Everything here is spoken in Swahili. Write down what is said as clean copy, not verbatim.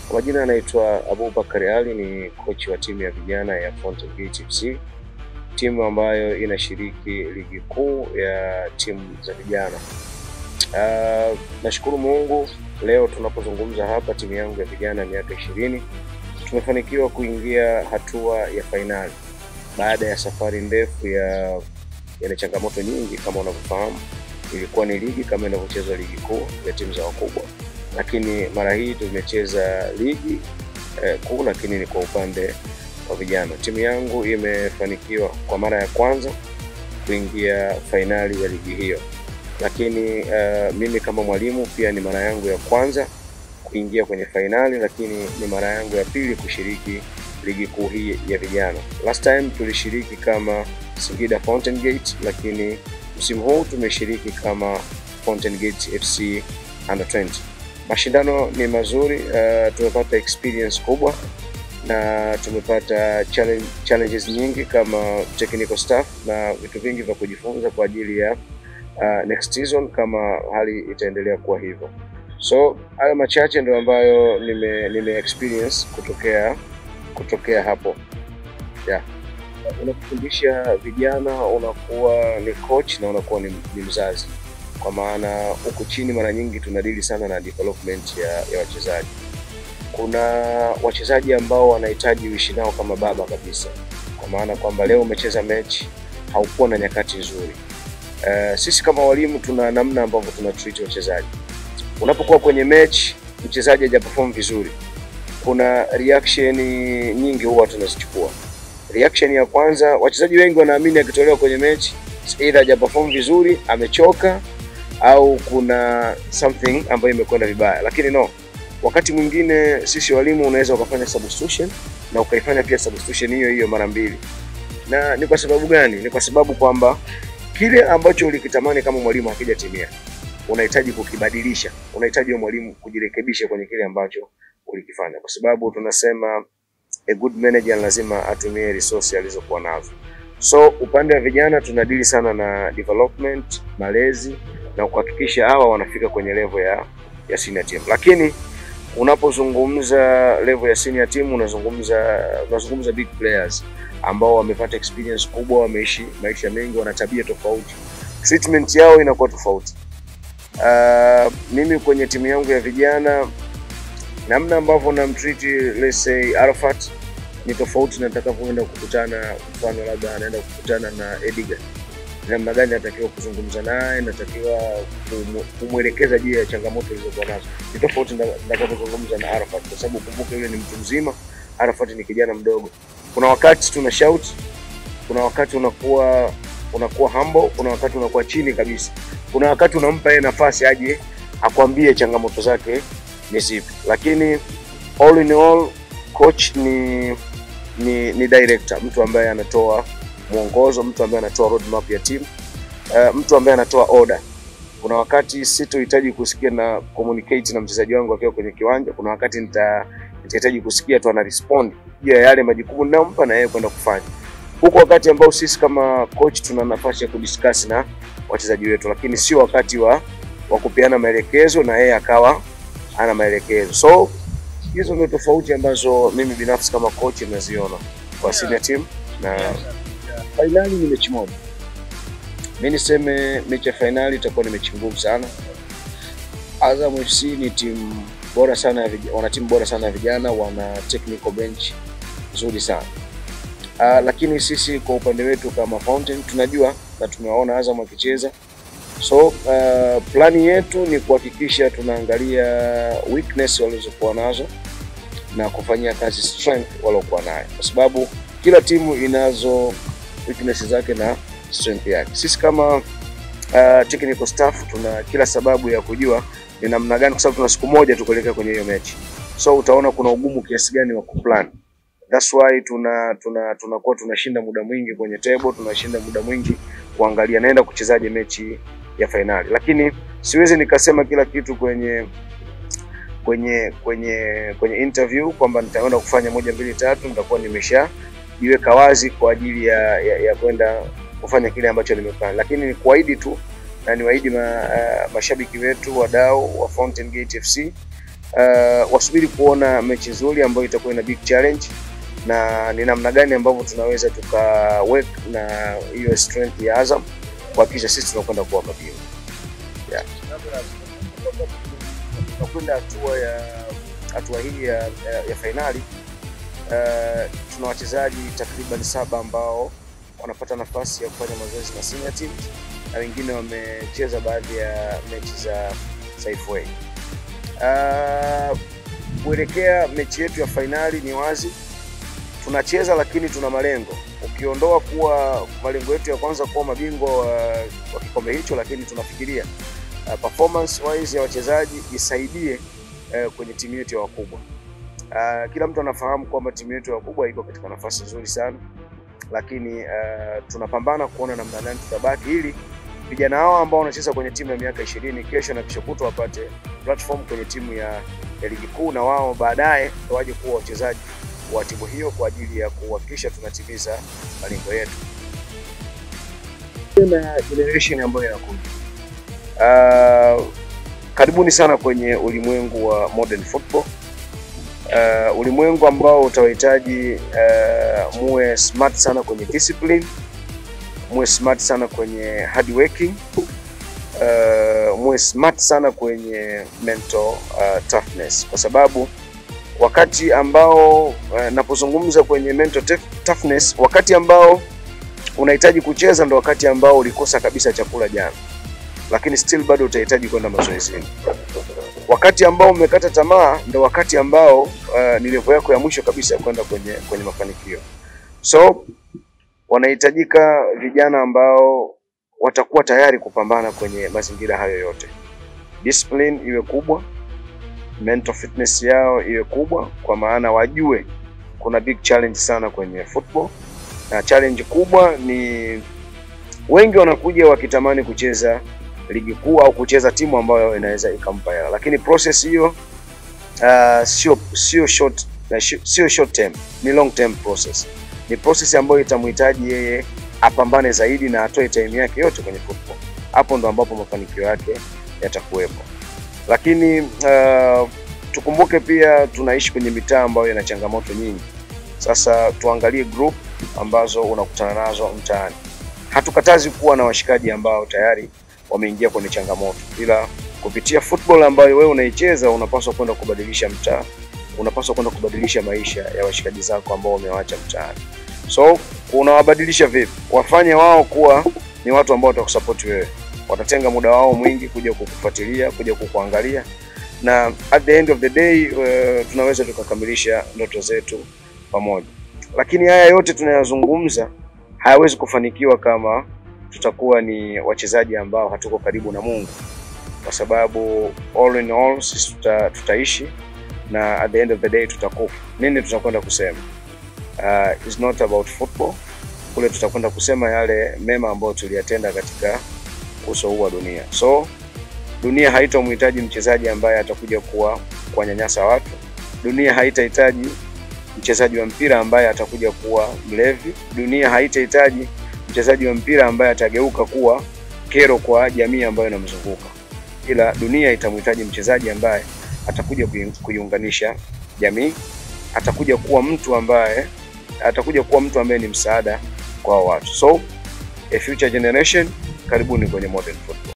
Kwa majina anaitwa Abubakar Ali, ni coach wa timu ya vijana ya Fountain Gate FC, timu ambayo inashiriki ligi kuu ya timu za vijana. Nashukuru Mungu, leo tunapozungumza hapa timu yangu ya vijana miaka 20 tumefanikiwa kuingia hatua ya fainali baada ya safari ndefu ya changamoto nyingi. Kama unavyofahamu, ilikuwa ni ligi kama inavyochezwa ligi kuu ya timu za wakubwa, lakini mara hii tumecheza ligi kuu, lakini ni kwa upande wa vijana. Timu yangu imefanikiwa kwa mara ya kwanza kuingia fainali ya ligi hiyo, lakini mimi kama mwalimu pia ni mara yangu ya kwanza kuingia kwenye fainali, lakini ni mara yangu ya pili kushiriki ligi kuu hii ya vijana. Last time tulishiriki kama Singida Fountain Gate, lakini msimu huu tumeshiriki kama Fountain Gate FC Under 20. Mashindano ni mazuri, tumepata experience kubwa na tumepata challenges nyingi kama technical staff na vitu vingi vya kujifunza kwa ajili ya next season kama hali itaendelea kuwa hivyo. So hayo machache ndio ambayo nime experience kutokea hapo. Yeah. Unapofundisha vijana unakuwa ni coach na unakuwa ni mzazi, kwa maana huku chini mara nyingi tunadili sana na development ya wachezaji. Kuna wachezaji ambao wanahitaji uishi nao kama baba kabisa, kwa maana kwamba leo umecheza mechi haukuwa na nyakati nzuri. Sisi kama walimu tuna namna ambavyo tunatreat wachezaji. Unapokuwa kwenye mechi mchezaji hajaperform vizuri, kuna reaction nyingi huwa tunazichukua. Reaction ya kwanza, wachezaji wengi wanaamini akitolewa kwenye mechi either hajaperform vizuri, amechoka, au kuna something ambayo imekwenda vibaya. Lakini no, wakati mwingine sisi walimu unaweza ukafanya substitution na ukaifanya pia substitution hiyo mara mbili. Na ni kwa sababu gani? Ni kwa sababu kwamba kile ambacho ulikitamani kama mwalimu hakijatimia, unahitaji kukibadilisha. Unahitaji mwalimu kujirekebisha kwenye kile ambacho ulikifanya, kwa sababu tunasema a good manager lazima atumie resource alizokuwa nazo. So upande wa vijana tunadili sana na development, malezi na kuhakikisha hawa wanafika kwenye level ya senior team. Lakini unapozungumza level ya senior team unazungumza big players ambao wamepata experience kubwa, wameishi maisha mengi, wana tabia tofauti, treatment yao inakuwa tofauti. Mimi kwenye timu yangu ya vijana namna ambavyo namtreat let's say Arafat ni tofauti na nitakapoenda kukutana, mfano labda anaenda kukutana na Edgar. Namna gani natakiwa kuzungumza naye, natakiwa kumwelekeza juu ya changamoto zilizokuwa nazo. Ni tofauti nitakapozungumza na Arafat, kwa sababu kumbuka yule ni mtu mzima, Arafat ni kijana mdogo. Kuna wakati tuna shout, kuna wakati unakuwa humble, kuna wakati unakuwa chini kabisa. Kuna wakati unampa yeye nafasi aje akwambie changamoto zake ni zipi. Lakini all in all, coach ni director, mtu ambaye anatoa mwongozo, mtu ambaye anatoa roadmap ya team, mtu ambaye anatoa order. Kuna wakati sitohitaji kusikia na communicate na mchezaji wangu akiwa kwenye kiwanja, kuna wakati nitahitaji kusikia tu ana respond ya yale majukumu ninayompa na yeye kwenda kufanya. Huko wakati ambao sisi kama coach tuna nafasi ya kudiscuss na wachezaji wetu, lakini sio wakati wa kupeana maelekezo na yeye akawa ana maelekezo. So hizo ndio tofauti ambazo mimi binafsi kama coach naziona kwa senior team. Na finali ni mechi moja. Mimi niseme mechi ya finali itakuwa ni mechi ngumu sana. Azam FC ni timu bora sana ya vijana, wana timu bora sana ya vijana, wana technical bench nzuri sana. Lakini sisi kwa upande wetu kama Fountain tunajua na tumewaona Azam wakicheza. So plani yetu ni kuhakikisha tunaangalia weakness walizokuwa nazo na kufanyia kazi strength waliokuwa nayo, kwa sababu kila timu inazo weakness zake na strength yake. Sisi kama technical staff tuna kila sababu ya kujua ni namna gani, kwa sababu tuna siku moja tu kuelekea kwenye hiyo mechi. So utaona kuna ugumu kiasi gani wa kuplan. That's why tunakuwa tunashinda muda mwingi kwenye table, tunashinda muda mwingi kuangalia naenda kuchezaje mechi ya finali. Lakini siwezi nikasema kila kitu kwenye interview kwamba nitaenda kufanya 1 2 3, nitakuwa nimeshajiweka wazi kwa ajili ya kwenda kufanya kile ambacho nimepanga. Lakini ni kuahidi tu na niwaahidi mashabiki wetu, wadau wa Fountain Gate FC wasubiri kuona mechi nzuri ambayo itakuwa ina big challenge, na ni namna gani ambavyo tunaweza work na hiyo strength ya Azam kuhakikisha sisi tunakwenda kuwa mabingwa. Yeah. Tunakwenda hatua hii ya finali. Tuna wachezaji takriban 7 ambao wanapata nafasi ya kufanya mazoezi na senior team, na wengine wamecheza baadhi ya mechi za FA. Kuelekea mechi yetu ya finali, ni wazi tunacheza, lakini tuna malengo. Ukiondoa kuwa malengo yetu ya kwanza kuwa mabingwa wa kikombe hicho, lakini tunafikiria performance wise ya wachezaji isaidie kwenye timu yetu ya wakubwa. Kila mtu anafahamu kwamba timu yetu ya wakubwa iko katika nafasi nzuri sana, lakini tunapambana kuona namna gani tutabaki, ili vijana hao ambao wanacheza kwenye timu ya miaka 20 kesho na kesho kutwa wapate platform kwenye timu ya ligi kuu, na wao baadaye waje kuwa wachezaji wa timu hiyo kwa ajili ya kuhakikisha tunatimiza malengo yetu. Na generation ambayo inakuja, karibuni sana kwenye ulimwengu wa modern football, ulimwengu ambao utawahitaji muwe smart sana kwenye discipline, muwe smart sana kwenye hard working, muwe smart sana kwenye mental toughness, kwa sababu wakati ambao napozungumza kwenye mental toughness, wakati ambao unahitaji kucheza ndo wakati ambao ulikosa kabisa chakula jana, lakini still bado utahitaji kwenda mazoezini. Wakati ambao umekata tamaa ndo wakati ambao ni level yako ya mwisho kabisa ya kwenda kwenye mafanikio. So wanahitajika vijana ambao watakuwa tayari kupambana kwenye mazingira hayo yote. Discipline iwe kubwa, mental fitness yao iwe kubwa, kwa maana wajue kuna big challenge sana kwenye football, na challenge kubwa ni wengi wanakuja wakitamani kucheza ligi kuu au kucheza timu ambayo inaweza ikampa hela, lakini process hiyo sio short term, ni long term process. Ni process ambayo itamhitaji yeye apambane zaidi na atoe time yake yote kwenye football. Hapo ndo ambapo mafanikio yake yatakuwepo. Lakini tukumbuke pia tunaishi kwenye mitaa ambayo ina changamoto nyingi. Sasa tuangalie group ambazo unakutana nazo mtaani. Hatukatazi kuwa na washikaji ambao tayari wameingia kwenye changamoto, ila kupitia football ambayo wewe unaicheza unapaswa kwenda kubadilisha mtaa, unapaswa kwenda kubadilisha maisha ya washikaji zako ambao wamewaacha mtaani. So unawabadilisha vipi? Wafanye wao kuwa ni watu ambao watakusupport wewe, watatenga muda wao mwingi kuja kukufuatilia, kuja kukuangalia, na at the end of the day tunaweza tukakamilisha ndoto zetu pamoja. Lakini haya yote tunayozungumza hayawezi kufanikiwa kama tutakuwa ni wachezaji ambao hatuko karibu na Mungu, kwa sababu all in all sisi tutaishi, na at the end of the day tutakufa. Nini tutakwenda kusema? It's not about football. Kule tutakwenda kusema yale mema ambayo tuliyatenda katika uso huu wa dunia. So dunia haitomhitaji mchezaji ambaye atakuja kuwanyanyasa watu. Dunia haitahitaji mchezaji wa mpira ambaye atakuja kuwa mlevi. Dunia haitahitaji mchezaji wa mpira ambaye atageuka kuwa kero kwa jamii ambayo inamzunguka. Ila dunia itamhitaji mchezaji ambaye atakuja kuiunganisha jamii, atakuja kuwa mtu ambaye ni msaada kwa watu. So a future generation, karibuni kwenye modern football.